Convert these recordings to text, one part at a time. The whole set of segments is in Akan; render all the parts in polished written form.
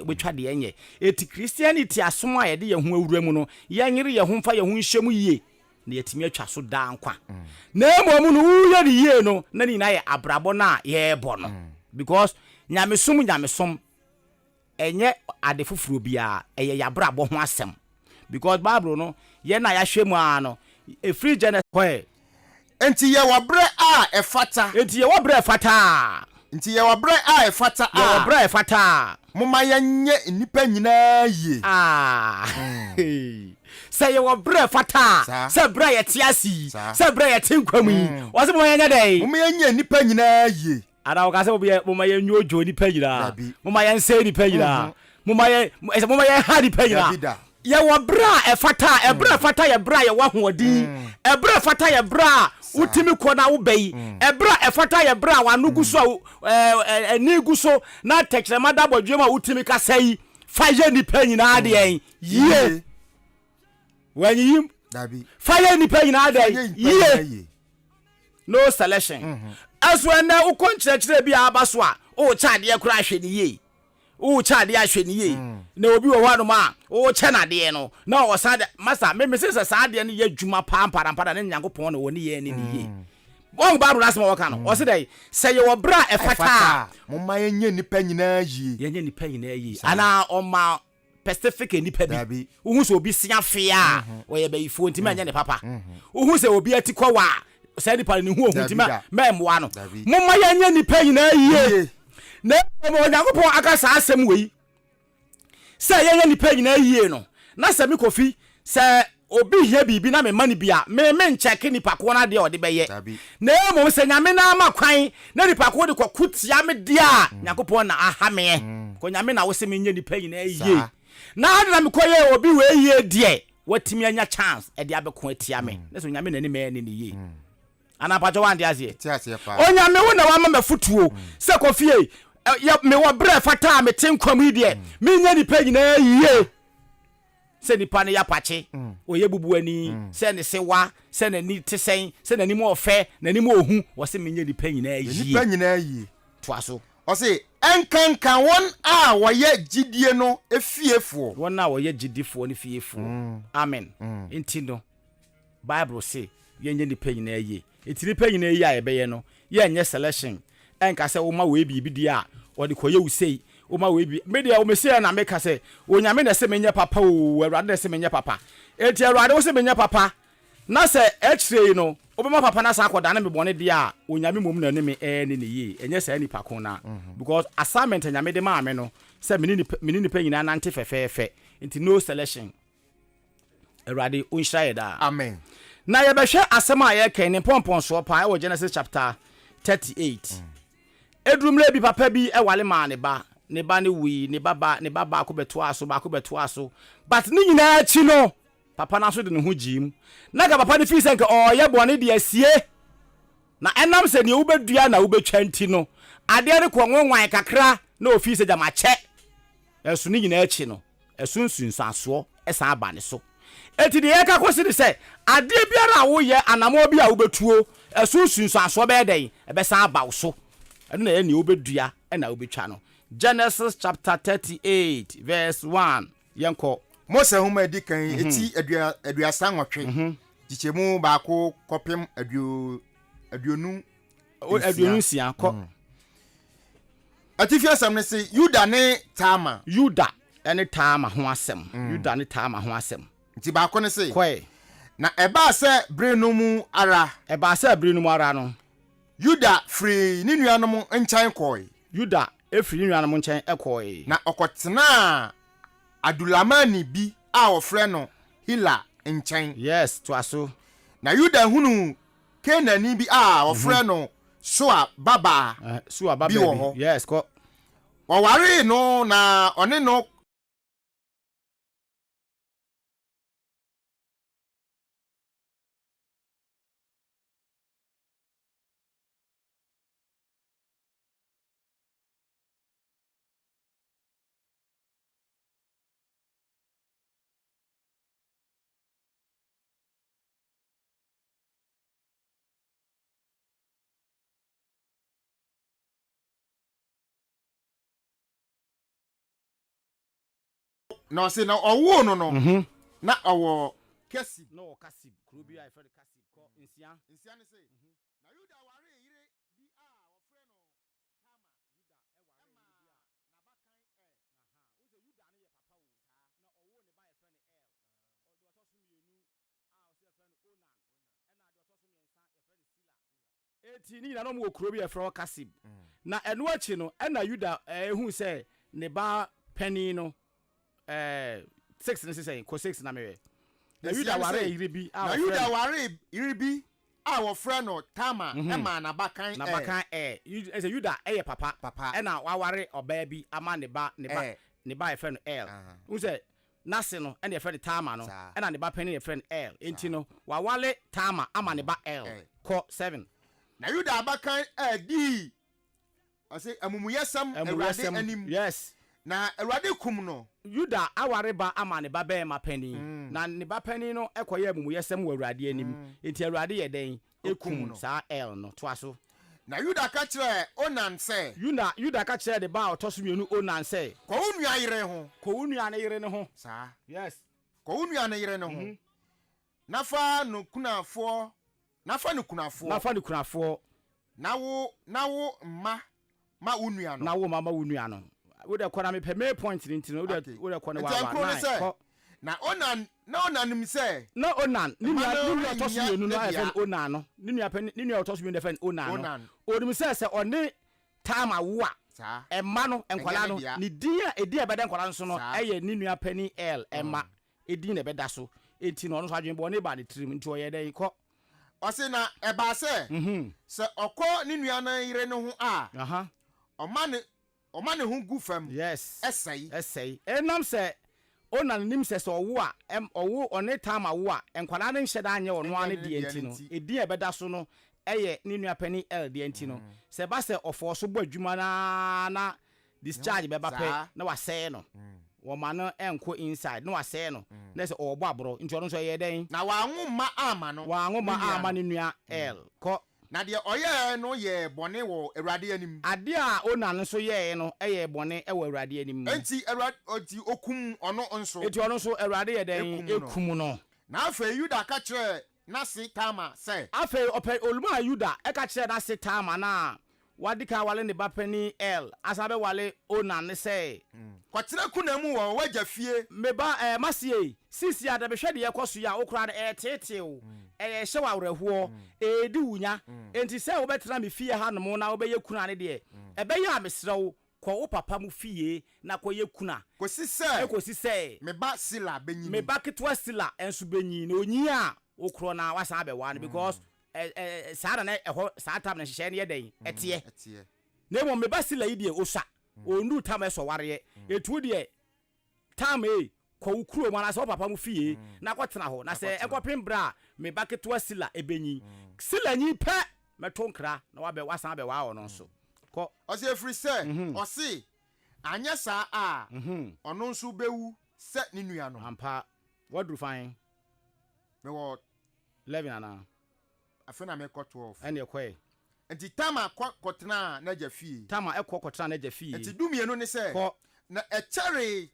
obetwa de enye eti Christianity asom a ye de ye ho awura mu no ye nyere ye ho mfa ye ho nhyem yie na yetimi atwa so da nkwa na emom no wuye de yie no na ni na ye abrabo na ye bo no because nyamesom enye ade foforo bia eye yabrabo ho asem because Bible no ye na ya hwemu a no e free Genesis koi enti ye wabre a efata enti ye wabre efata nti ye wabre a efata a ye wabre efata moma yenye nipa nyina ye say ye wabre efata say bra ye tiasi say bra ye tinkwam wo se moma yenye dai moma yenye nipa nyina ye ara wo ka se moma yenye ojo nipa nyina moma yense nipa nyina moma ye ha nipa nyina ye wabra efata ebra efata ye bra ye wahoodin ebra efata ye bra utimi ko na wo bai ebra efata ye bra wanuguso eniguso na tekirema da bodwema utimi kasai faye nipa nyina de yen ye wanyim dabi faye nipa nyina de ye no selection aso na ukonkyerɛkyerɛ bi abaso a o chade ye kura hwe ni ye o chade ya hwe ni ye na obi wo hwanu ma o che na de no na o sa de masa me se sa de no ye dwuma pampara ne nyankopɔn na woni ye ni ye bon ba ru asema wo ka no o se dai se ye wo bra efata moma yenye nipa nyina yi yenye nipa nyina yi ana o ma specific nipa bi wo so obi sia fe a o ye bayifo ntimi anya ne papa wo se obi atikwa wa se nipa ni hu ohuntima memwa no moma yenye nipa nyina yi na mo nyankopɔn aka sa asem wei se yenye nipa nyina yi no na se mi kofi se obi hia bibi na me mani bia me ncheke nipa ko na de ode beye na mo se nyame na ma kwan na nipa ko de kokutia me dia nyankopɔn na aha me ko nyame na wo se me nye nipa nyina yi na ade na me koye obi we yi die watimi anya chance e de abeko atia me na so nyame na ni me ni yi ana pacho wan dia sie onyame wo na wa ma mafutuo se kofie ya me wo bre fata me tenkwam yi die me nya nipa nyina yi se nipa ne ya pache oye bubu ani se ne sewa se na ni tesen se na ni mo ofe na ni mo ohu wo se me nya nipa nyina yi nipa nyina yi toaso o se enkankan won a woye gidie no efiefo won a woye gidifo ne fiefo amen enti no Bible say ye nya nipa nyina yi enti nipa nyina yi a ye beye no ye nya selection enka se wo ma we bibi dia wo de koye usei wo ma we bi media wo mesia na meka se onyame na se menye papa o awurade na se menye papa enti awurade wo se menye papa na se x-ray no obema papa na sa akoda na me bone dia onyame mom na ne me ne ne yi enye sa nipa ko na because assignment nyame de ma me no se mini nipa nyina nante fefefe enti no selection awurade unhira ye da amen na ye behwe asema ye kan ne pompon so pa e wo Genesis chapter 38 edrumle bi papa bi e wale ma ne ba ne wi ne baba ko beto aso but ni nyina chi no papa na so de ne ho jim na ga papa ne fi senke o ye bone de asie na enam se ne wo bedua na wo betwa nti no ade re ko nwanwan kakra na ofi se jama che eso ni nyina chi no eso nsunsanso esa aba ne so eti de ye ka ko se se ade biara wo ye anamo bi a wo betuo eso nsunsanso be den e be san aba wo so eno na ye ne wo bedua e na wo betwa no Genesis chapter 38 verse 1 yenko Mose homa edikan eti aduasa nwotwe jichemu baako kopem aduonu sia ko Atifia sam ne se Yuda ne Tama ene Tama ho asem Yuda ne Tama ho asem nti baako ne se kwe na eba se brenu mu ara no Yuda free ni nuanom nkyan koi Yuda efiri nuanom nkyɛn ekɔe na okotena adulamani bi a ofre no Hila nkyɛn yes to aso na Yuda hunu Kenani bi a ofre no Sua baba bi yes ko oware no na one no na ɔse na ɔwo no na ɔwɔ Kasib no Kasib Krubia I feel Kasib ko nsia ne se na Yuda ware yire bi a ɔfrɛ no Ni na no mo Krubia from Kasib na eno achi no na Yuda ehu se ne ba pani no 6 ne say ko 6 na me na Yuda ware yire bi na Yuda ware yire bi a wɔfrɛ no Tama ma na bakan say Yuda papa e na waware oba bi ama ne ba e friend El who say nase no e na friend Tama no e na ne ba pani e friend El enti no wawale Tama ama ne ba El ko 7 na Yuda bakan di ase amumuyesam Awurade anim yes na Awurade kum no Yuda aware ba ama ne ba ma pani na ne ba pani no ekoye amumuyesam wo Awurade anim enti Awurade ye den ekum sa El no to aso na Yuda ka kire Onan se Yuda ka kire de ba otoso mienu Onan se ko unua yire ho ne yire ne ho sa yes ko unua ne yire ne ho nafa no kunafo na wo ma unua no na wo mama unua no wo de kwana me pe me point ni ntino wo de kwana wa na Onan nim se na Onan ni nua otoso mienu no afen Onan no ni nua otoso mienu afen Onan no onim se one Tama wo a emma no enkwala no ni din a edi e beda enkwala nso no eye ni nua pani El emma edi na beda so enti no no so adwen bo ne ba de trim nti o ye den ko ose na eba se se okọ ni nua na yire ne ho a Oma ne ho gu fam yes esai enam se Onan nim se owo a owo one Tama wo a enkwala ne nhye da anye ono ane de enti no edi e beda so no eye ni nua pani El de enti no se ba se ofo so bo adwuma na discharge be ba pe na wa se no wo ma no enko inside na wa se no na se obo abro nti ono so ye den na wa nwoma ama ni nua El ko na de oye no ye bone wo Awurade anim ade a Onan so ye no eye bone e wo Awurade anim enti Awurade oti okum ono nso enti ono so Awurade ye den ekum no na afa Yuda ka kire na se Tama se afa oluma Yuda e ka kire na se Tama na wadika wale ne ba pani El asabe wale Onan ne se kwatira kuna mu wo wagya fie meba masie sisi ade be hwede yekoso ya okura de tetew hye wa awreho edi wunya enti se wo betena me fie ha no na wo be yekuna ne de ebe ya mesrew ko wo papa mu fie na ko yekuna kosi se meba Sila benyi meba ketwa Sila enso benyi na onyi a okro na wasa abewa no because saara na eho saatam na hye ne yeden etie na mo meba Sila yi de osha onu Tama so ware etu de Tama ko ukuro mana so papa mu fie na kwotena ho na se ekopem bra me baketo Sila ebenyi Sila nyi pe metonkra na wabe wasan abe wa ono so ko ose free se ose anya sa a ono nso bewu se ni nua no ampa wadru fine me wo 11 ana afena me ko 12 ene ekwe enti Tama kwotena na ja fie Tama kwotena na ja fie enti dumienu ne se na echere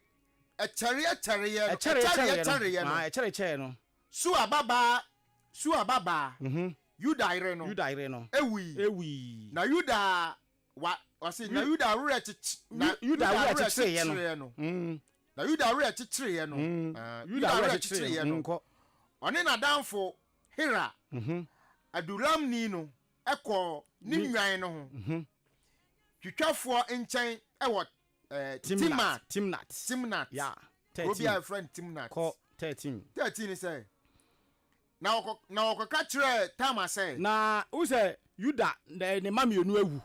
no su ababa Yuda ire no ewi na Yuda wase na Yuda wure chichire no na Yuda wure chichire no one na danfo Hira Adulam ni no ekọ ni nwan no ho twitwafo nchen ewo Timnat yeah 13 Obi a friend Timnat ko 13 say na okoka kire Tama say na wo say Yuda ne mamienu awu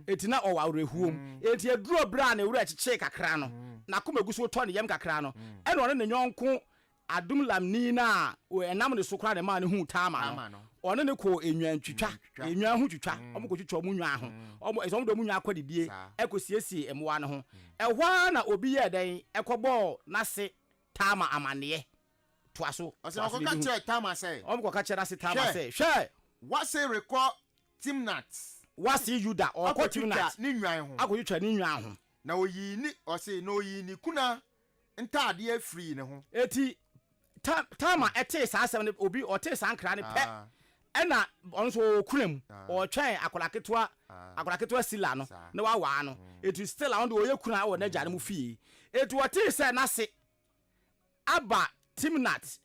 etina owa awrehuom eti eduro bra na ewura chiche kakra no na komaguso to ne yem kakra no ene one ne nyonko adum lamni na o enam ne sokra ne ma ne hu Tama no one ne ko enwan twitwa enwan hu twitwa omko twitwa mu nwan ho omo esom do mu nwan akwadidie ekosiesie emwa ne ho ehwa na obi ye den ekobo na se Tama amane to aso oso ko ka kire Tama say omko ka kire se Tama say hwe wase record Timnat wase Yuda or Timnat ni nwan ho akotwitwa ni nwan ho na oyi ni ose na oyi ni kuna ntade free ne ho eti tama ete saa asem ne obi ote saa nkra ne pe ena onso okuram o twen akolaketwa sila no ne wa no eti still on de oye kuna wo na gya ne mu fie eti wote se na se aba timnat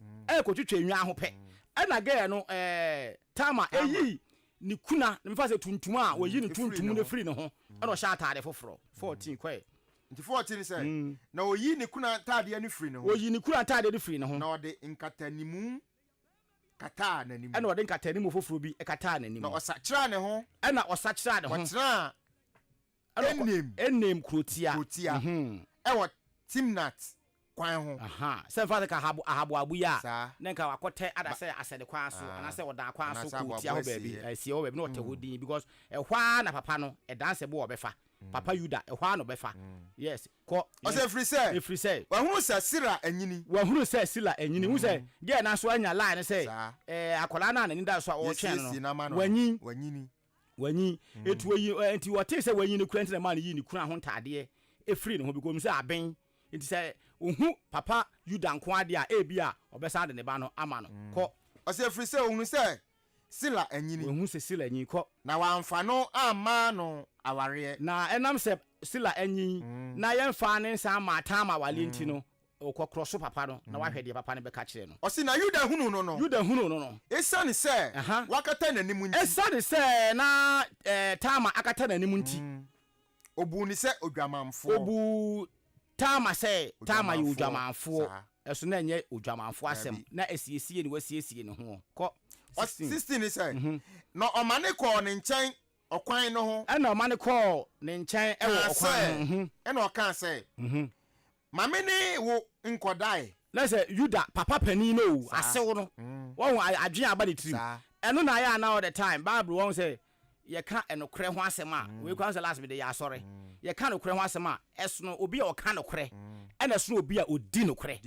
kotwetwa nwa ho pe ena ge no tama eyi ni kuna ne mfa se tuntum a woyi ni tuntum ne free ne ho ena o sha atade foforo 14 kwai nti 14 say na oyi ni kuna atade ne free ne ho oyi ni kuna atade ne free ne ho na ode nkatanimu kata na nimu ena ode nkatanimu foforo bi kata na nimu na osakira ne ho ena osakira ne ho watira enem krotia ewo timnat kwan ho se fa ka ahabo abu ya na nka wakote adase asede kwan so ana se oda kwan so krotia ho baabi sie ho baabi na ote hodin because ehwa na papa no edanse bo obefa papa yuda ehwa no befa yes ko o se free say wa hunu se sira anyini hu se ge na so anya line se akola na ni da so o twen no wanyi etu yi enti wote se wanyi ne kura enti na ma yi ni kura ho ntade free no ho bi ko mi se aben enti se ohu papa yuda nko ade a ebia obesa de ne ba no ama no ko o se free say ohunu se sila anyini ohun se sila anyi ko na wamfa no ama no aware na enam se sila anyi na yemfa ne nsa ma tama wale enti no okokro so papa no na wahwe de papa ne be ka kire no o si na yuda hunu no esane se wakata nanim nti esane se na tama akata nanim nti obu ni se odwamanfo obu tama se tama yi odwamanfo eso na enye odwamanfo asem na esiesie ni wasiesie ne ho ko 16 say no omane ko ne nchen okwan no ho na omane ko ne nchen ewo okwan na okan say mamene wo nkodai na say yuda papa pani no asewo no won adwen aba de tiri eno na ya na all the time bible won say ye ka enokre ho asem a we kwa say last be ya sorry ye ka enokre ho asem a eso no obi a o ka enokre ena so obi a odi enokre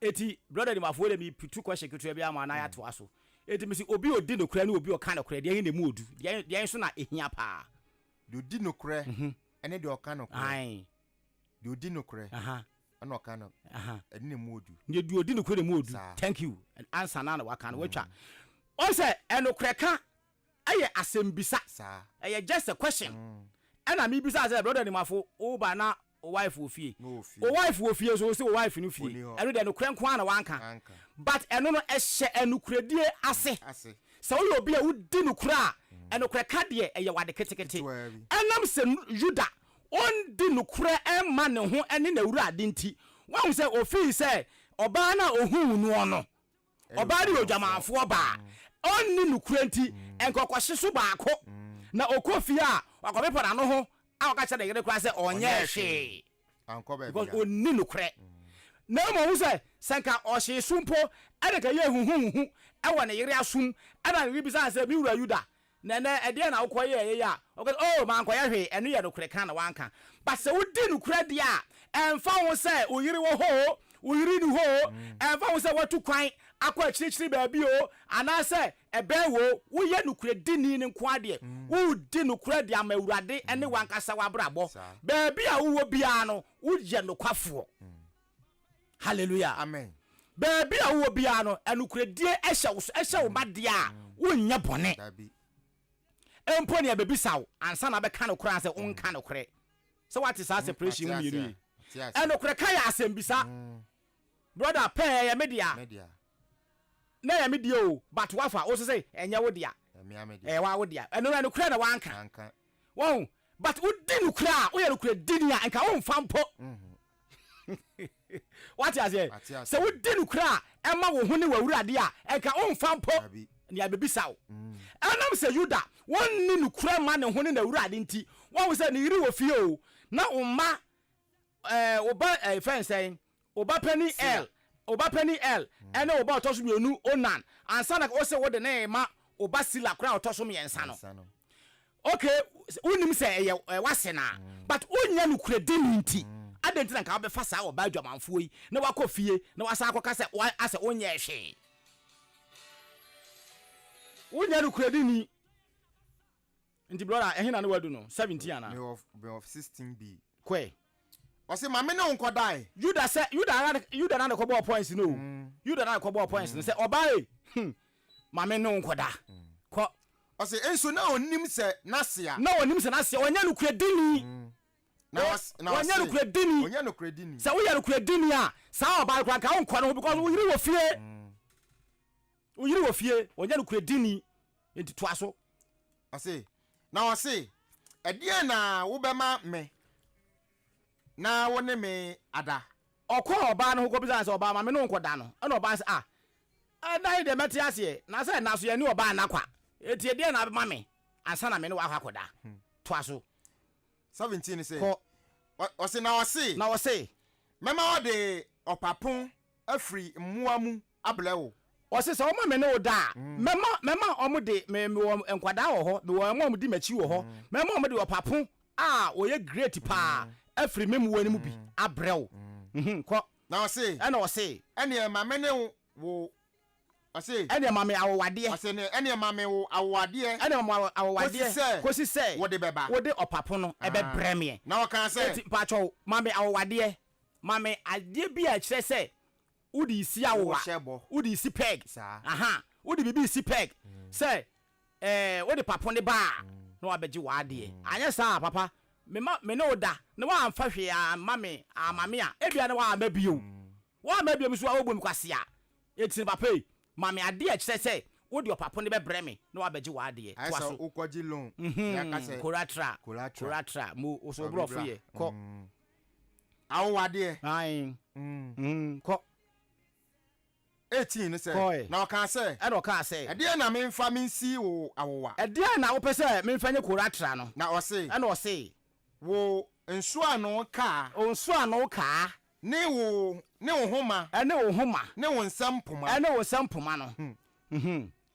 eti brother ni mafo de mi pitu question kitu bia ma na ya to aso eti mi si obi odi enokre na obi o ka enokre de hin ne mu odu de so na ehia pa de odi enokre ene de o ka enokre ai de odi enokre ana o ka no ene ne mu odu de de odi enokre ne mu odu thank you and answer na na waka na watwa o say enokre ka aye asembisa aye just a question ana mi bisa say brother ni mafo o ba na o wife ofie so say o wife no fie eno de enokre nko ana wanka but eno no ehye enokredie ase so wo obi a wudi nokra enokre ka de eye wade ketekete enam se yuda on di nokra emma ne ho ene na wura ade nti wan say ofie say oba na ohun nu ono oba ri odwamanfo oba onni nokra nti enkokoshe so baako na okofie a wakobepo na no ho a waka de yere kwa say onye hwe ankobe because onni nokra na mo hu say sanka ohye sumpo ene ka ye huhuhu e wona yere asum ana ri bisa say mi wura yuda na ede na akoye ya oh man koye hwe eno ye nokra kan na wanka but say wudi nokra dia emfa ho say oyiri wo ho oyiri ni ho emfa ho say watu kwan akwa chirichiri baabi o ana say ebe wo wo ye nokra dini ni nko ade wo di nokra dia mawurade ene wankasa wabrabo baabi a wo bia no wo je nokwafo hallelujah amen baabi a wo bia no enokra die ehye wo made a wo nya bone empo ne abebisaw ansa na be ka no kora se unka no kore so what is our separation mu yiri enokra ka ya asembisa brother pay ya media na ya media o but wafa o say enya wo dia wa wo dia eno no kora na wanka won but udi no kora o ye no kora dinia enka won fampo what is it so udi no kora ema wo hu ne wawurade a enka won fampo ni abebisaw anam se yuda wonni no kura ma ne ho ne na wurade nti won se ne yiri wo fie o na umma oba fensen oba pani l ene oba otoso mienu onan ansa na o se wo de na ma oba sila kura otoso miensa no okay unim se ye wasena but unya no kura dini nti adenti na ka be fa sa oba adwamanfo yi na wakọ fie na wasa akọka se ase onye hwe unya no kura dini nti brother ehina ne wadu no 17 ana me of 16b kwe ɔse ma me ne wo nkɔdae Yuda na kɔbɔ points no Yuda na kɔbɔ points no sɛ ɔbae ma me ne wo nkɔda kɔ ɔse enso na onim sɛ nasia ɔnya no kredini ɔnya no kredini sɛ woyɛ no kredini a saa ɔbae kora nka wo nkɔ no ho because wo yiri wɔ fie ɔnya no kredini enti toa so ɔse na ɔse ɛdeɛ na wobɛma me na wo ne me ada ɔkɔ ɔbaa no ho kɔbisa sɛ ɔbaa ma me ne wo nkɔda no ɛna ɔbaa sɛ ɛdan de mɛte aseɛ na sɛ na so yɛ ne ɔbaa na kwa eti deɛ na abɛma me ansa na me ne wakɔ akɔda toa so 17 sɛ ɔse na ɔse mɛma ɔde ɔpapo afiri mmoa mu abrɛ wo ɔse sɛ ɔma me ne wo da mɛma ɔmo de me nkwadaa wɔ hɔ me wɔ ɔmo di makyi wɔ hɔ mɛma ɔmo de ɔpapo a ɔyɛ great paa afiri me mu mu bi abrɛ wo kɔ na ɔse ɛna ɔse ɛne ma me ne wo ɔse ɛne ma me awowadeɛ ɔse ne ɛne ma me wo awowadeɛ ɛne ma awowadeɛ kosi sɛ wo de bɛba wo de ɔpapo no ɛbɛbrɛ me na ɔka sɛ pacho ma me awowadeɛ ma me adeɛ bi a kyerɛ sɛ wodi isi awowa wodi isi peg wodi bibi isi peg sɛ wodi papo ne ba na wabɛgye wadeɛ anyɛ saa papa me ne oda na wa amfa hwe amame a ebia na wa amabio so a wobom kwase a etin papa mame ade a kyerɛ sɛ wodi opapo ne bɛbrɛ me na wabɛgye wadeɛ toa so ukɔgye loan ya ka sɛ koratra mo oso brofo ye kɔ awowadeɛ ai kɔ 18 ne sɛ na ɔka sɛ ɛdeɛ na memfa mensi wo awowa ɛdeɛ na wopɛ sɛ memfa nye koratra no na ɔse ɛna ɔse wo nso ano kaa ne wo homa ɛne wo homa ne wo nsam poma no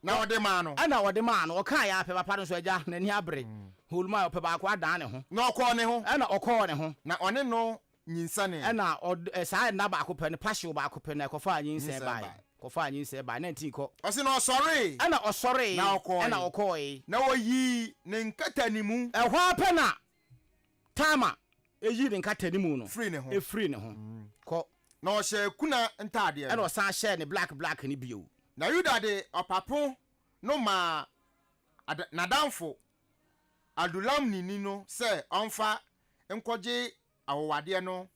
na ɔde maa no ɛna ɔde maa no ɔka ya pɛ papa no so agya n'ani abere holma ɔpɛ baako adan ne ho na ɔkɔɔ ne ho na ɔne no nyinsane ɛna saa na baako pɛ ne passion baako pɛ na ɛkɔfa anyinsɛ bai 19 kɔ ɔse na ɔsɔre ɛna ɔsɔre ɛna ɔkɔɔ na wɔyi ne nkata ne mu ɛhɔ apɛ na tama eyi ne nkata ne mu no free ne ho kɔ na ɔhyɛ kuna ntaadeɛ ɛna ɔsan hyɛ ne black ne bio na Yuda de ɔpapo no ma nadamfo adulam nini no sɛ ɔmfa nkɔgye awowadeɛ no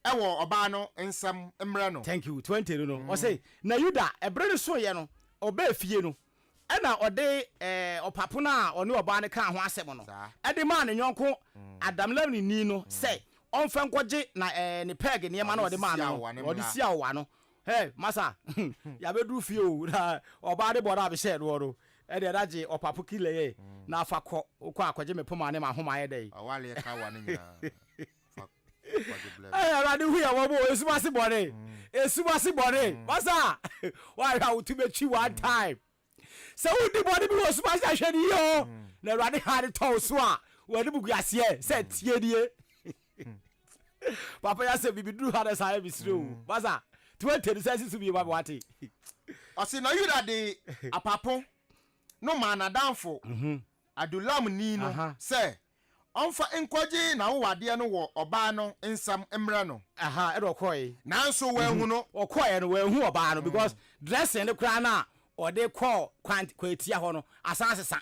ɛwɔ ɔbaa no nsam mmerɛ no thank you 20 no ɔsɛ na Yuda ɛbrɛ no so yɛ no ɔbaa fie no ɛna ɔde ɔpapo no a ɔne ɔbaa no ka ho asɛm no ɛde maa ne nyɔnko adamlam nini no sɛ ɔmfa nkɔgye na ne peg nneɛma na ɔde maa no ɔde si awowa no hey masa yabɛduru fie o na ɔbaa de bɔda abɛhyɛ no ɛde ɛdagye ɔpapo kile yɛ na afa kɔ akɔgye me poma ne ma homa yɛ dɛ awale ka wa ne nyina Radi hu ya wabo esubasi body masa why how to be chi one time so di body bi osubasi ahwede yo na Radi had to so a we de bugu ase se tie die papa ya se bibi duru hada sa bi siro masa 20 sense to be baba wati ose na Yuda de apapo no manadamfo adulam ni no se onfa nkwaji na wowade no wo oba no nsam emre no edo koi nanso wahu no okoye no wahu oba no because dressing the kra na ode call kwatia ho no asesa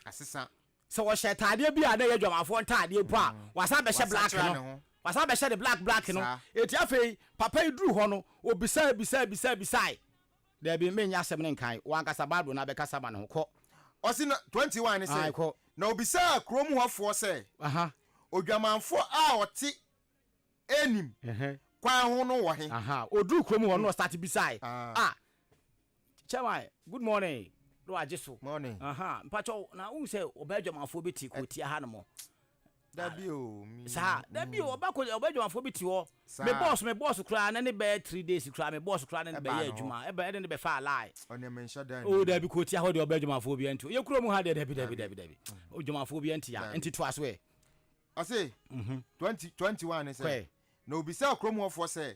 so wo she tade bia na ye dwamafo ntade po a wasa be she black no wasa be she the black no eti afei papa iduru ho no obisa there be menya asem ne nkan wankasa bible na be kasa ba ne ho ko osina 21 ne say na obisa krom hofo say odwamanfo a ɔte enim kwan ho no wɔ he oduru krom ho no start beside chama good morning do ajeso morning mpacho na un say obadwamanfo beti ko tia ha no mo dabi o mi dabi o obadwamanfo beti ho me boss kra na ne be 3 days kra me boss kra na ne be ya adwuma e ne be fa lie one mention dan o dabi ko tia ho de obadwamanfo bi antu ye krom ha de dabi odwamanfo bi anti ya anti to aso e I say 21 say no bisa kromofo say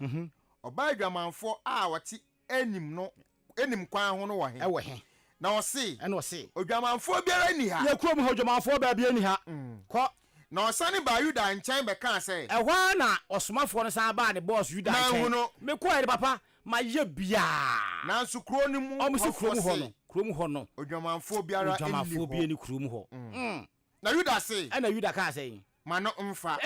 oba adwamanfo a wati enim kwan ho no wo he e wo he na o say e no say odwamanfo biara ni ha ye krom ho odwamanfo ba bia ni ha ko na osane ba Yuda nchen be kan say ehwa na osomafo no san ba ne boss Yuda nchen me ko ere papa ma ye bia na nsu kro ni mu o krom ho no odwamanfo biara ni krom ho na Yuda say na Yuda kan say ma no mfa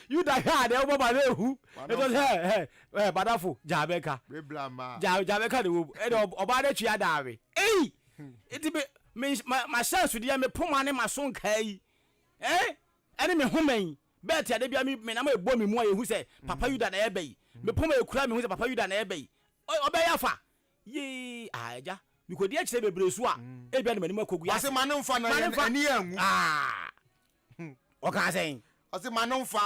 Yuda ha de obo ba lehu e to he badafo jabeka reblama jabeka de wo e de oba de twa dawe iti be ma chance de me poma ne ma so nkai ene me homan bet ya de bia me na ma ebo me mu ayehu se papa Yuda na ebe me poma ekura me hu se papa Yuda na ebe oba ya fa ye aja mi ko di akise bebresu a e bia ne mani makogu ya ase ma no mfa na ani anwu o ka sen ose ma no mfa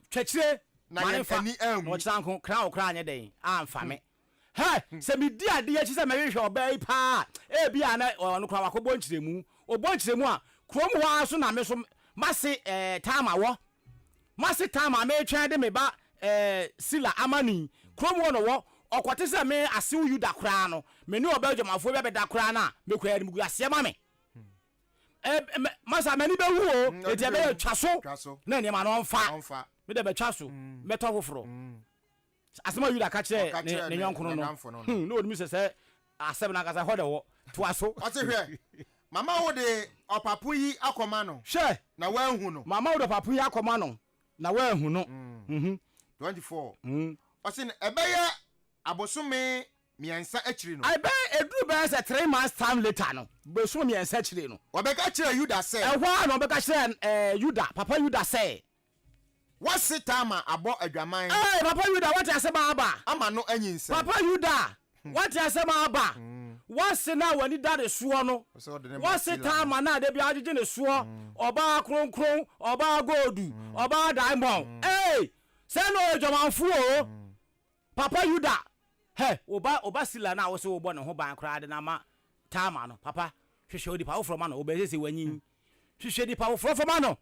twetire na ani anwu o chanko kra anye den amfa me se mi di ade ya chi se me hwehwe obai pa bia na ono kra wakobo nchiremu obo nchiremu a krom ho aso na me so mase tama wo mase tama me twa de me ba sila amani krom ho no wo okote se me ase Yuda kra no me ne obadwamafo be da kra na me kwa ni mugu ase ma me masa mani be hu o eti be twaso na ne ma no mfa me de be twaso me to foforo asema Yuda ka kire ne nyonkunu no no odumi se asem na kasa hode wo twaso ate hwe mama wo de opapu yi akoma no hwe na wanhu no mama wo de opapu yi akoma no na wanhu no 24 osin ebeye abosome miensa akiri no ebe eduru be se 3 months time later no be so miensa akiri no obeka kire Yuda say ehwa no obeka kire Yuda papa Yuda say wase tama abo adwaman papa Yuda what asema aba ama no anyinsa papa Yuda what asema aba wase na wani dade suo no wase tama na de bia agege ne suo oba kronkron oba godu oba diamond se no adwamanfo o papa Yuda oba sila na wo se wo bo ne ho ban kra de na ma tama no papa hwehwe odi pa wo froma no obese wanyi hwehwe di pa wo froma no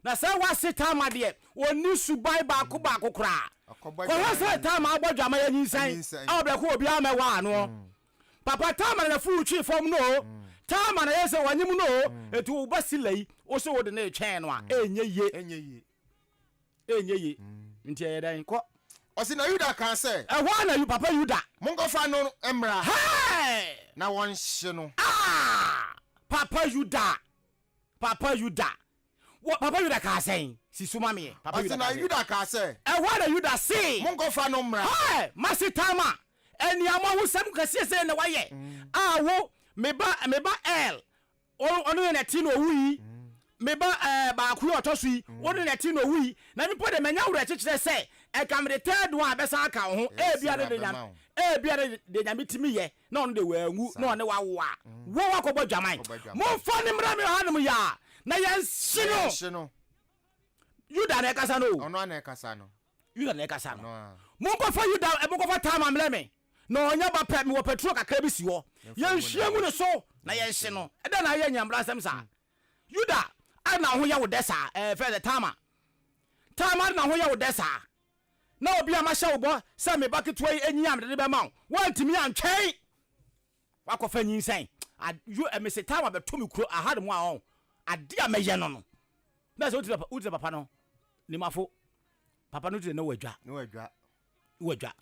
na se wase tama de oni subai ba ko kra ko wase tama agbodwama ya nyinsan obeko obi amewa ano papa tama na fu twi fom no tama na yese wanyim no etu oba sila yi wo se wo de na etwen no a enye ye nti eyedan ko osi na Yuda kan say ehwa na papa Yuda mongo fa no emra na won hye no papa Yuda papa Yuda ka say si suma me papa Yuda na Yuda ka say ehwa na Yuda say mongo fa no mra masitama eni amawo sam kase say na waye wo meba el onu na ti no wi meba ba ku otoso yi onu na ti no wi na mi po de manya wura chechire say e kamre third one abesa aka ho bia de nyam timi ye na onu de wangu na onu wawo wo wakobo dwaman mo fa ni mra mi hanum ya na yenhino Yuda na ekasa no ono na ekasa no Yuda na ekasa no mo ko fa Yuda e mo ko fa tama mle me na onya ba pe me wo petrol kakra bi si ho yenhia mu ne so na yenhino e da na ye nyambra sam sa Yuda ana ho ya wo desa fe tama na ho ya wo desa na obi amasha wo bo se me baketo yi enyi amde be ma wantimi antwen wakofa nyinsan you emese tama be to me kuro ahade mu a ade a meye no na se uti papa no ni mafo papa no ti na wadwa na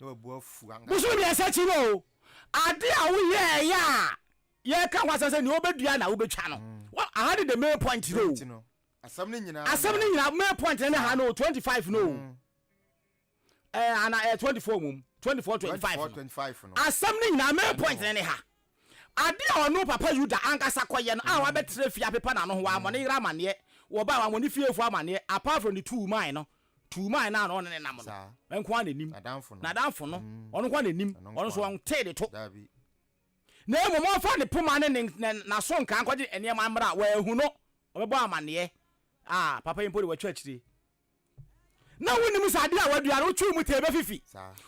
wabu afu anga busu bi ese chi no ade a wo ye ya ye ka kwasase ni obedua na obetwa no ahade the main point no asam ni nyina main point na ha no 25 no ana 24 mum 24 no asam ni nyina main point na ha ade a ono papa Yuda ankasa koye no a wa betre fia pepa na no ho wa mo ne ira mane wo ba wa mo ne fie fu amane apart from the two mine na no ne nam no enko ananim na danfo no ono kwa nanim ono so on tede to na emo mo fa ne poma ne na so nka ankwaje ene ma mra wa ehu no obebo amane papa yimpo de wa twachiri na woni musa ade a wadua no twu mu tebe fifi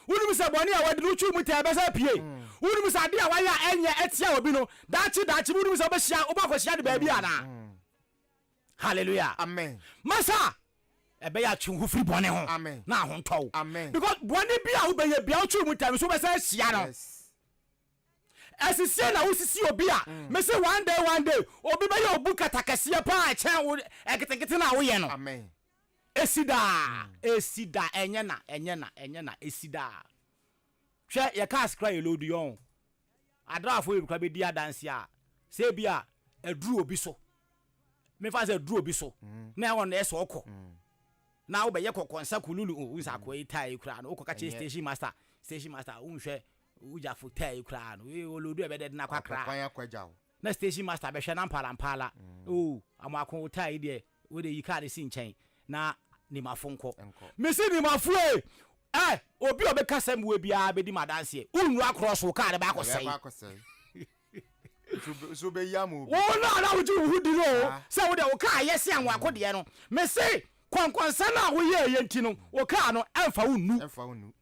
woni musa boni a wadi no twu mu tebe sa pie woni musa ade a waya enye etia obi no dachi woni musa obehia obakohia de baabi ana hallelujah amen masa ebe ya twu free boni ho na ho ntow amen because boni bia wo be ye bia twu mu tebe so be sa hia no asisi na usisi obi a me say one day obi be ye obu katakase pa a chen wo eketekete na wo ye no amen esida enye na esida hwe ye ka skra ye lodu yon adrafo ye kwa be di adanse a se bia aduru obi so me fa se aduru obi so na won na eso okọ na wo be ye kokonsa kululu o nsa ko itai kura no okoka che station master unhwe uja futai kura no we olodu e be de na kwakra kwan akwaja na station master be hwe na mpala o amakon utai de we de yika de si nchen na ni mafonko me si ni mafu obi obeka sem we bia be di madanse unru across wo ka de ba akosai so be yamu wo na wuju hu di no se wo de wo ka yesi anwo akode no me si kwankwansa na wo ye enti no wo ka no emfa unnu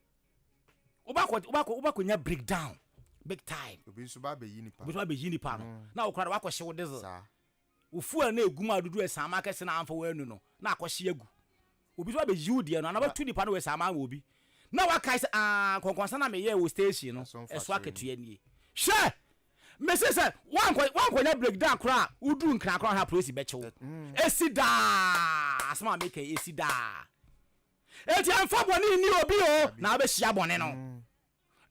ubako nya breakdown big time obi so ba be yi nipa no na wo kra wa kwhye wo diesel ufu na eguma dudu esama kese na amfa wanu no na akwhye agu obi so be yi die no na ba tu nipa no we sama obi na wa kai kwankwansa na me ye wo station no eso aketua nie hwe me say wan nya breakdown kra udu nkra kra ha police be chewo esida asma make esida eti amfa boni ni obi o na be hia boni no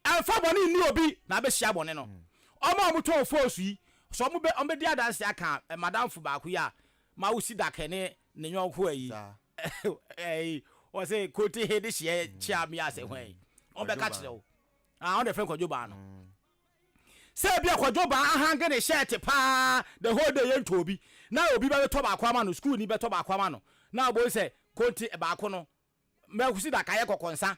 amfa boni ni obi na be hia boni no omo mo to force yi so mo be di adanse aka madam fu ba ku ya ma usi da kene ne nyonko ayi o say koti he de hia chia mi ase hwan o be ka kire o on the friend ko joba no se bia ko joba ahanga ne shirt pa the whole day yen to obi na obi ba to ba kwa ma no school ni be to ba kwa ma no na bo say koti ba ko no me kusi da kaye kokonsa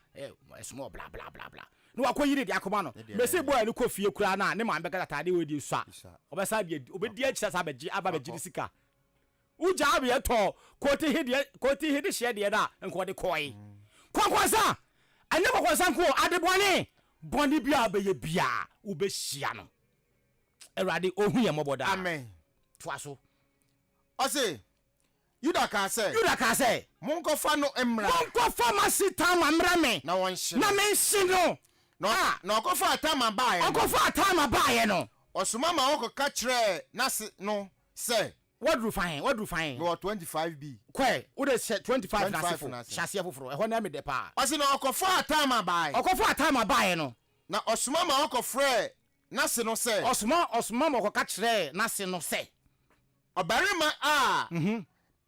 small bla bla bla bla no akoyire di akoma no me se boy ni kofie kura na ne ma be kata tade we di so a obesa bi obedi achi sa beji aba beji sika uja abi eto koti hidi hye de da enko de koi kokonsa anya kokonsa nko adebone boni bia abeye bia ubehia no erade ohu ye moboda amen toaso ose Yuda ka say monkofa no emra monkofa masita mamra me na wonhye na me nshi no na okofa atama baaye no osuma ma okoka kire na no say what do fine no 25b kwe wo de 25 na sefo hyasia foforo ehon na me de pa ose na okofa atama baaye no na osuma ma okofre na se no say osuma ma okoka kire na se no say obarima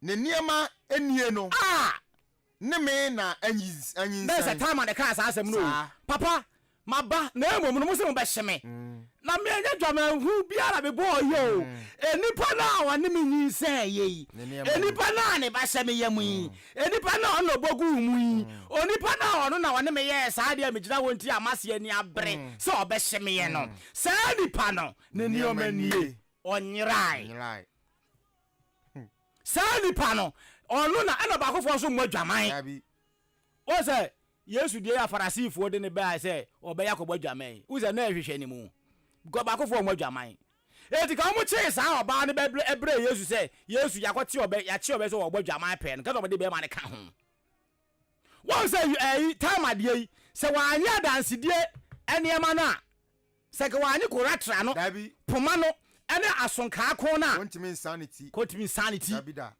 ne niema enie no ne me na anyin there's a time on the class asem no papa maba na emom no mo se mo be hyeme na me anya dwama hu biara be boy yo enipa na wa ne me nyinsan ye enipa na ne ba hyeme yamu enipa na ono bogu mu yi onipa na ono na wa ne me ye saa de amegyina wonti amase ani abre so obe hyeme ye no saa nipa no ne nioma nie onyirai saa nipa no onu na ana ba kofo so mo adwaman o say Yesu die afarasifo de ne ba say obeya ko bodwaman u say na ehwehwe ni mu go ba kofo mo adwaman eti ka mo che saa oba ne be ebre Yesu say Yesu yakote ya che obe so obodwaman pe no ka so de be ma ne ka ho won say time ade say wa anya dance die eniema na say ka wa anya ko ratra no poma no ene asonka ko na kontimi insanity dabida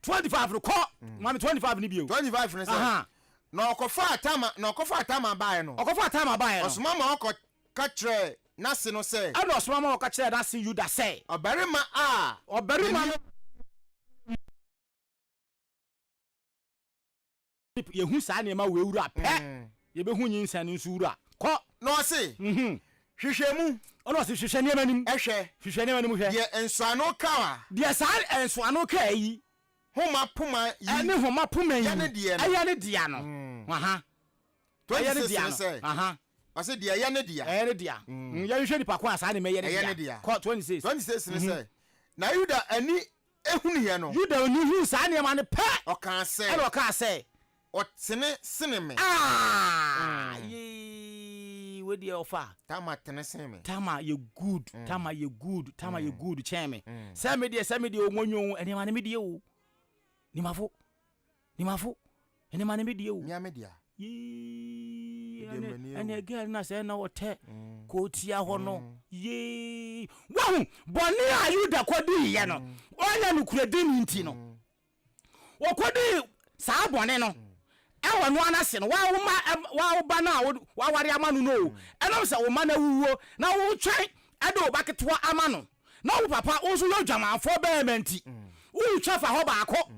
25 no ko mami 25 ni bio 25 ne say na okofa atama baaye no osuma ma okoka kire na se no say ana osuma ma okoka kire na se Yuda say obarima yehu saa ne ma we wura pe ye be hu nyinsa ne nsu wura ko no se hwehwemu ono se hwehwe ne manim hwehwe ne manim hwe ye ensuano kawa de saa ensuano ka yi homa puma yi ene homa puma yi aya ne dia no aha 26 say aha ase dia ya ne dia ya hwehwe ni pakwa saa ne me ya ne dia ko 26 ne say na Yuda ani ehunu ye no Yuda oni hu saa ne ma ne pe o kan say e o kan say o tene sineme ye we dia ofa tama tene sineme tama ye good cheme say me dia o monyo ene ma ne me dia o ni mafo ene ma ne me dia o mia me dia ene girl na say na wote ko tia ho no ye wahu boni ayu da kodi ye no onya no kuredi nti no wokodi saa boni no ewo no anase no wa ba na wa ware amanu no enom se wo ma na wuwo na wo twen edo baketwa amanu na wo papa wo so yo dwamanfo ba menti wo twafa ho ba akọ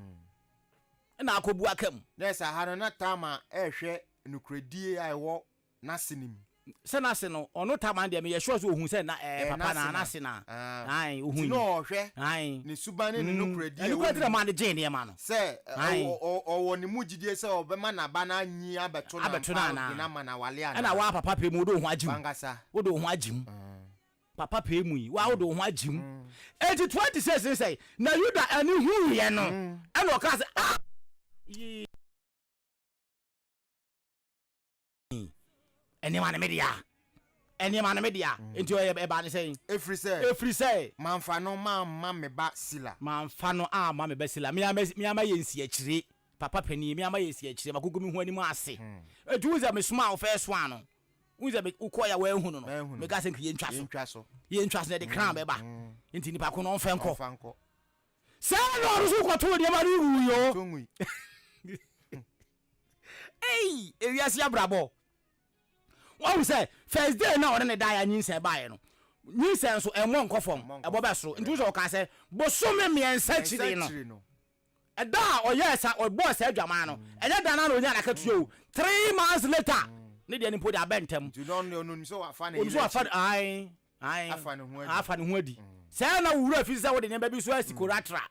na akobu akam yes ahano na tama ehwe nukredie aiwo nasenim se nase no ono tama de me ye sure so ohun se na papa na nase na ai ohun no ohwe ai ni subane ni nukredie ni kwadra ma de gene ye ma no se owo ni mugidie se obema na ba na anyi abeto na ma na wale ana na wa papa pe mu do ho agim bangasa wo do ho agim papa pe mu yi wa wo do ho agim 2026 say na yuda ani hu ye no ana o ka se eni man media enti o ye ba ne say every say manfa no ma me ba sila manfa no ma me ba sila mi ama ye nsi akire papa pani mi ama ye nsi akire makogo mi hu ani mu ase etu uza me suma o first one no uza me ukoya wa ehunu no me ga se nkiye ntwa so de kran be ba enti ni pa ko no fenko se no ru ko to de ma ru yo ei ewiase abrabo wọ́n sẹ́ first day náà ọ̀rẹ́ ni da ya nyinsa báyìí no nyinsa nso ẹ̀mọ́ nkọ́fọ̀m ẹ̀bọ́ bẹ́ẹ̀ so nti wọ́n kà sẹ́ bọ́sọ́mi mìẹ̀nsá kyiri no ẹ̀dá ọ̀yẹ́ ẹ̀sà ọ̀bọ̀ ẹ̀sà ẹ̀dwàmá no ẹ̀yẹ́ dáná na onyaa n'akẹ́tù yóò 3 months later ne deɛ nipo de abẹ́ ntɛm onusu afa ne ho adi sẹ́yìn na wúrọ̀ fi sẹ́ wọ́n de nneɛma bi so asi koratra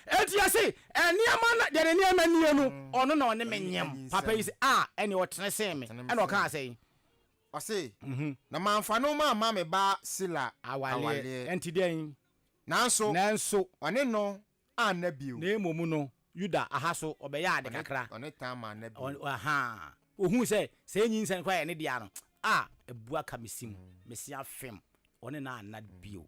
eti ase eniama na de eniama nie no ono na one menyem papa yi se eni otene se me ena o kan ase ose na manfa no ma me ba sila awale enti den nanso one no anabio na emomu no yuda ahaso obeya ade kakra one time anabio ohun se enyin sen kwa ne dia no ebu aka mesim mesia fem one na anabio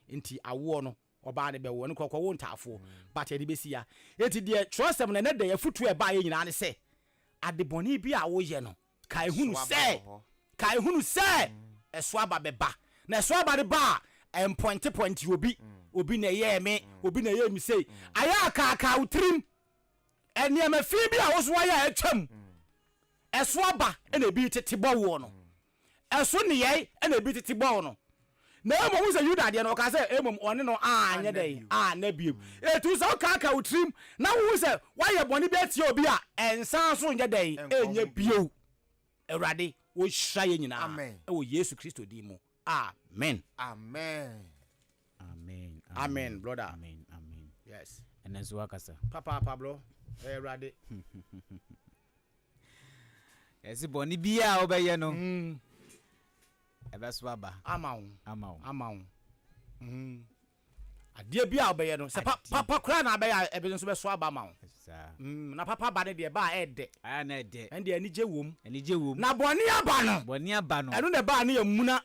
enti awo no oba ne be wo ne kokko wo ntafo but e de besi ya enti de trostem na ne de yafutu e ba ye nyina ne se adeboni bi a wo ye no kai hunu se eso aba beba na eso aba de ba point obi na ye me obi na ye mi sei aya aka utrim ene ma fi bi a wo so ya atwam eso aba na bi tetebo wo no eso ne ye na bi tetebo no na emo se yuda de no ka se emo one no anya dey na biem etu so ka utrim na wo se wa ye boni bi atie obi a ensan so nya dey enya bio ewrade wo hira ye nyina e wo Yesu Kristo di mu amen brother amen yes enezo akasa papa bro ewrade esi boni bi a obeye no ebeso aba amawo adie bia obeye no se papa kra na abeya ebe nso beso aba mawo na papa ba ne de ba ede na ede ende anije wom na boni aba no enu ne ba ne yamuna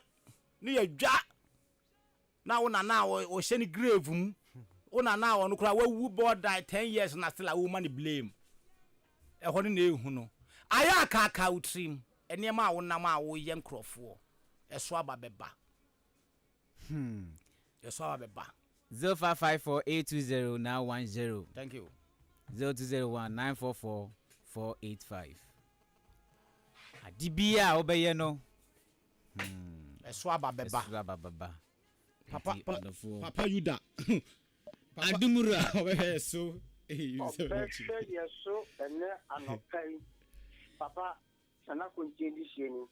ne yadwa na wona na wo hye ni grave mu wona na wo no kra wawu board 10 years na still a woman blame ehɔ ne na ehu no aya aka utrim eniema a wonam a wo ye nkrofo eso aba beba eso aba beba 0554820910 thank you 0201944485 adibia obeye no eso aba beba papa yuda adumura obeye so yeso ene anokai papa sana kunjendi sheni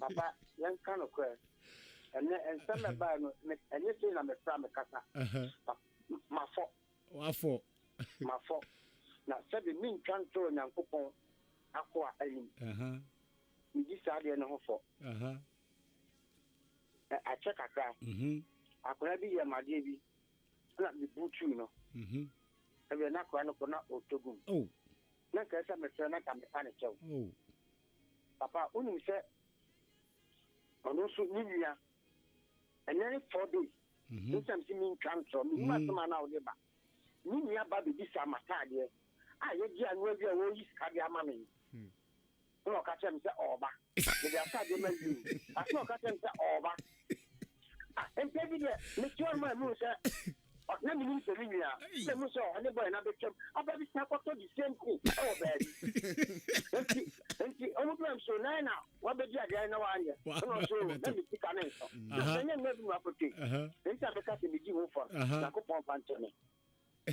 papa yan kano ko ene ensema ba no ene se na me fra me kasa mafo na sabe min kanto nyankopon akwa alim mi di sa de ne ho fo a check akra akora bi ye made bi na bi butu no ebe na kwa no kona otogum na ka sa me fra na ka me pa ne chew papa unu se ono so ninya ene 4 days nsam si min kanto mi ma sama na o de ba ninya ba bi sa matade a ye gi anu bi a wo yi ska bi ama me no catch him say oba the after the man I no catch him say oba and baby me sure my mo say na me ni se ni ya se mo so ani boy na be kem ababi sa ko to the same thing oh baby enti omo plan so na wa be dia dia na wa anya no so na me tika na so na nya me bu apote enti abeka se bi ji wo for na ko pon panche me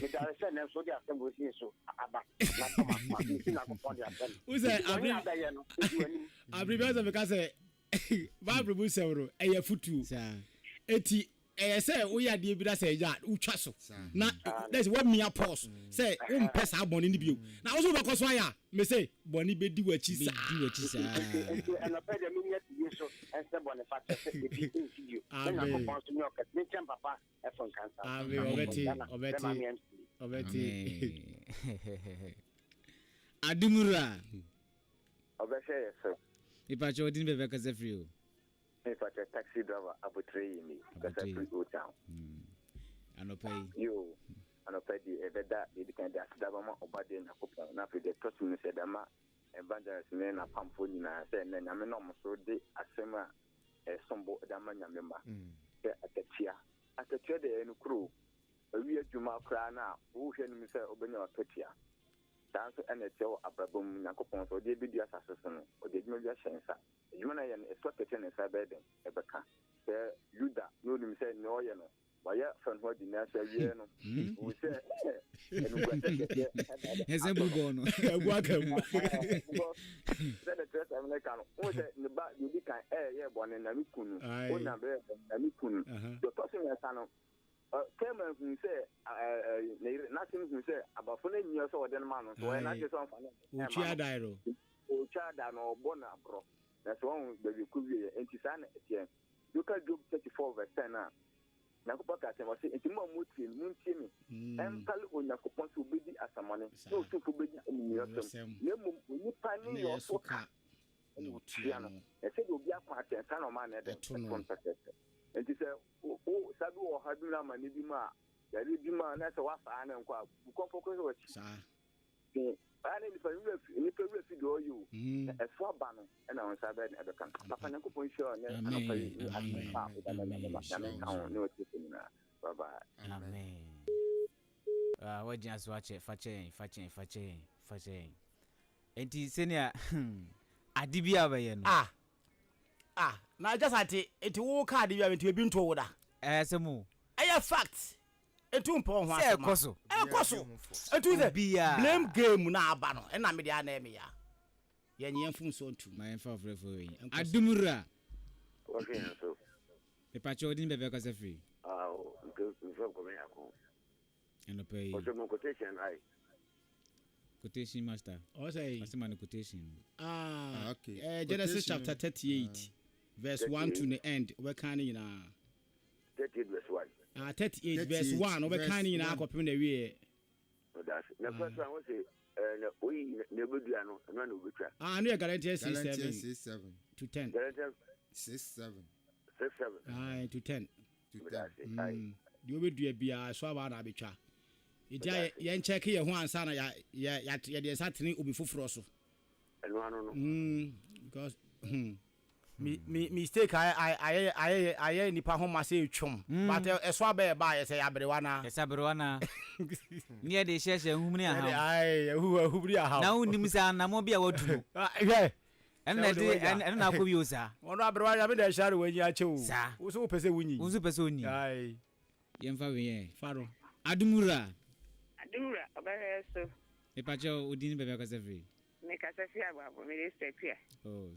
dare se na so dia se mo si so aba na to ma si na ko pon dia se who say abri be because Bible bu se woro eye futu eti say we are the bida say ja utwa so na there's what me pause say pesa abon ni bio na also because why me say boni be di wachi sa and I pay the minute so and say boni fa say the video na ko pause me o ka me chem papa e fon cancer obeti Adumura obese so ipa cho din be ka se free o if I taxi driver abutre me because I free go town anopay yo anopay the eveda the kind of dabama obade na kopon na fe the trust me said ama evangelist me na pamfo nyina say na nyame no mo so de asema sombo dama nyame ma akatia de enu kro awi adwuma kra na wo hwe nim say obenya akatia danso ene tewo abrabom nyakopon so de bidu asase so no o de adwuma bia hyensa adwuma na ye no eso kete ne sa beden ebeka se yuda no nim say no ye no waya fan ho di na sa wie no wo se enu kwete hezembu bono ebu akamu se de tres america no wo se ne ba ni bi kan ye bone na mi kunu o na be na mi kunu the person ya sa no kema say nothing who say about for any years or then man so na just on uchi adairo uchi ada no bona bro that's one baby could be anti-san etienne you can do 34 verse 10 na ko paka se mo se enti mo muti mi em kal onya ko pon so bedi asamane so so ko bedi ni yosem ne mo ni pani yo so ka no tiano e se do bia kwa atenta no man e de enti se o sabi o haduna mani bi ma yari bi ma na se wa fa na nkwa ko focus wa chi sa ani ni pe we fi do you e so aba no e na on sabi e be kan papa nyanko pon show ne anopa yi bye amen what just watch it fache enti senior adibia ba ye no na just ati eti wo card bia enti ebi nto wo da semu fact etu mpo ho asema ekoso etu ze blame game na aba no na me dia na eme ya yenye mfum so ntu my favorite for we Adumura okay so e pacho din bebe ka se free go ko me ako and pay o so mo quotation quotation master say master quotation okay Genesis chapter 38 verse 1 to the end we can na 38 verse 1 38 verse 1 we can na akopem na wie that's the first one was we nebudua no na obetwa no Galatians 6:7 to 10 6:7 to 10 di obedua bia so aba na betwa ija ye check ye ho ansa na ya de satene obi foforo so no because mistake I nipa ho ma say twom but eso aba ba ye say abrewa na ni de hye humni aha hubri aha na unim sa na mo bia wadu en na ko bi osa ono abrewa ya me de share wanyi ache wo so pese wunyi yemfa we ye faro Adumura obareso epacho odin bebe ka sefri me ka sefri ababo me sister pia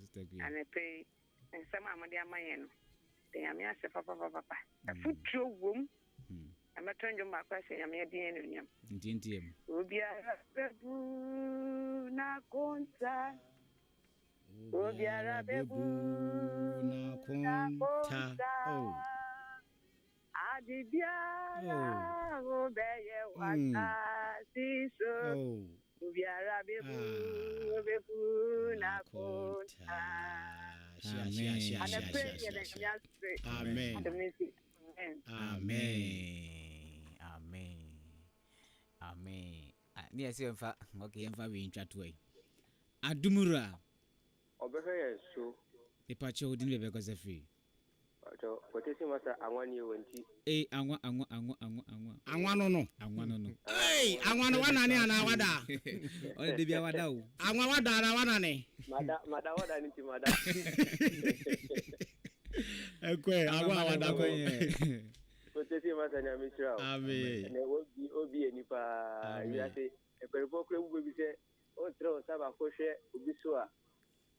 sister pia ane pe nsama amade amaye no de yame ase papa afutuo wom amatonjo makwa se yame din no nyam ntintiem obiara bebu na konta obiara bebu na konta Adibiara obeye wata siso ubiara bebu na konta. Amen. Ni ase mfa okay mfa we ntwa to ai Adumura obehwe so Departure within the because of free. So potesi masa anwani wonti Anwa no. Hey, anwa no wana ne ana wada. O de bia wada o. Anwa wada na wana ne. Mada wada ni ti mada. Ekwe anwa wada ko. Potesi masa na misra o. Amen. Ne obi enipa wiase eperefo kure bu bi se o tro saba ko hwe obi so a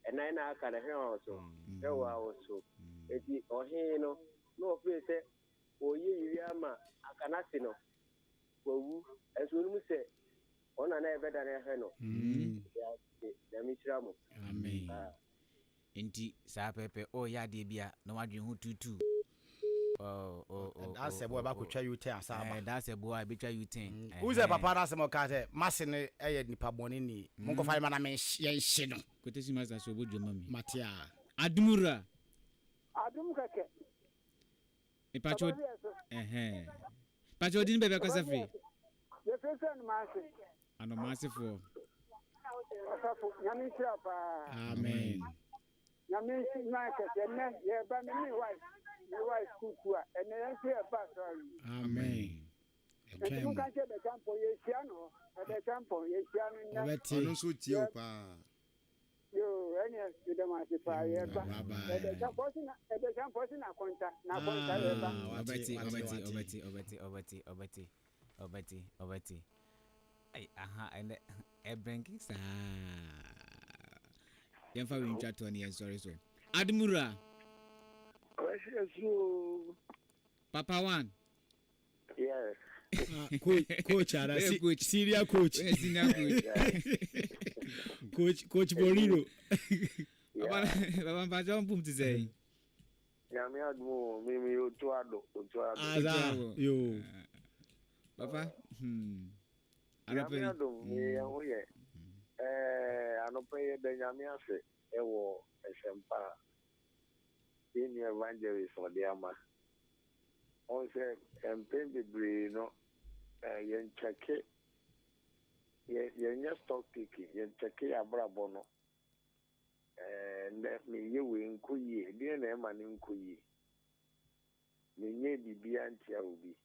enai na aka na hwe o so. Hwe wa o so. Eti ohin no no fe se oye yiri ama akanase no owu enso nu se ona na ebeda na hwe no ya misra mo. Amen. Enti sa pepe o ya de bia na wadwe hu tutu. That's a boy ba ko twa you 10 asaba. That's a boy be twa you 10. Who's a papa that's mo ka say masine nipa boni ni. Monko fa ma na men hye no. Kotesi masa so bodwo mami. Matia. Adumura. Adum kake. Pacho Pacho din bebe kwasa free. Ye fese no mase. Ano mase for. Asafu nyame shira pa. Amen. Nyame shira kake ne ye ba me wife. Me wife kuku a ene ye shira pa sorry. Amen. Etu kan che be campo ye shia no. Be campo ye shia no na. Ono so tie o pa. Yo, ene de ma se pa ye ba. Be campo na konta ye ba. Obeti. Ay and bringing sa. Yemfa we chat to any sorry so. Admura. Papa one. Yes. Coach ara senior coach. Coach Borino. Baba Pacho pum to say. Nyame admo mimi otuado. Yo. Papa. Nyame admo me oye. Anope de nyame ase ewo esempa. In evangelist for the ama. On say empebebre no yen cheke yen stock picking yen cheke abrabo no me ye we nkoyi de na e ma ne nkoyi me nye bibia ntia obi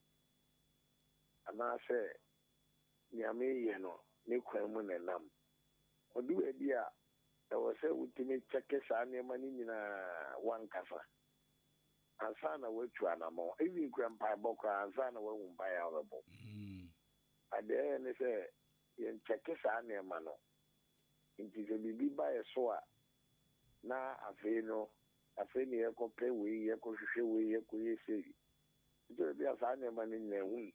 ana se nyame ye no ne kwan mu na nam odu edi a e wo se utime cheke sa ne ma ni nyina wankasa asana wetu anamo even grandpa bokra asana we wumba ya webo ade ne se yen cheke sa na ma no nti se bibi ba so a na afi ne ekope we ekohwehwe we ekoyese nti bi asana ma ni na hu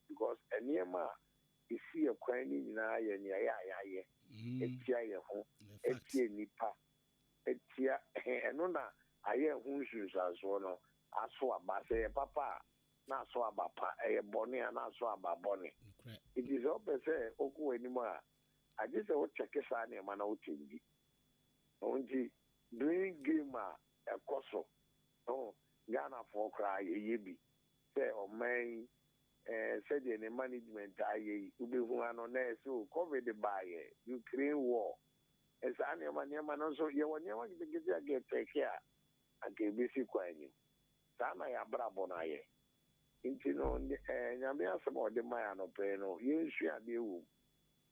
because eniema isi ekwan ni nyina ye ne ya etia ye ho etia nipa etia eno na aye hu nsusaso no aso abase papa na aso abapa bone na aso ababone it is opposite oku animo a agise wo check sa na ma na wo tingi onji doing game a ekoso oh Ghana for cry yebi say o man said the management aye ubehu ano na so covid by Ukraine war esa na ma no so ye wonye wa gide get take care ake bisi kwani sana ya brabo na ye intino nyame asemo de maya no pe no yensu ade wu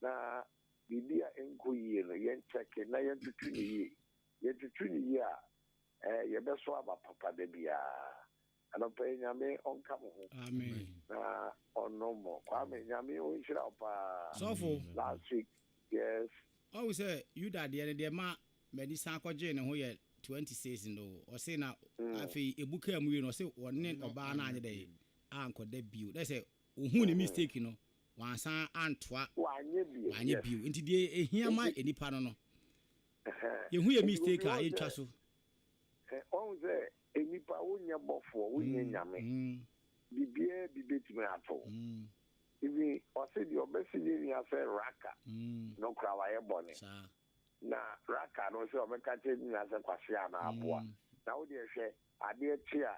na bibia enkoyie no yen check na yen tutuni ye a ye beso aba papa de bia ano pe nyame onka mo amen na onomo kwa me nyame o nshira opa so for last week yes always say you that the ma medicine ko je ne ho ye 26 no o say na afi ebuka mu yi no say wonne oba na anye dey anko da biu dey say ohun ni mistake no wansan antoa wanye biu nti de ehia ma enipa no ye hu ye mistake a ye twa so on say enipa wonya bofo wonya nyame bibetime ato ibi o say the obesi ni say raka no krawa ye bone na raka no se o meka che ni na se kwase ana aboa na wo de hwe ade echi a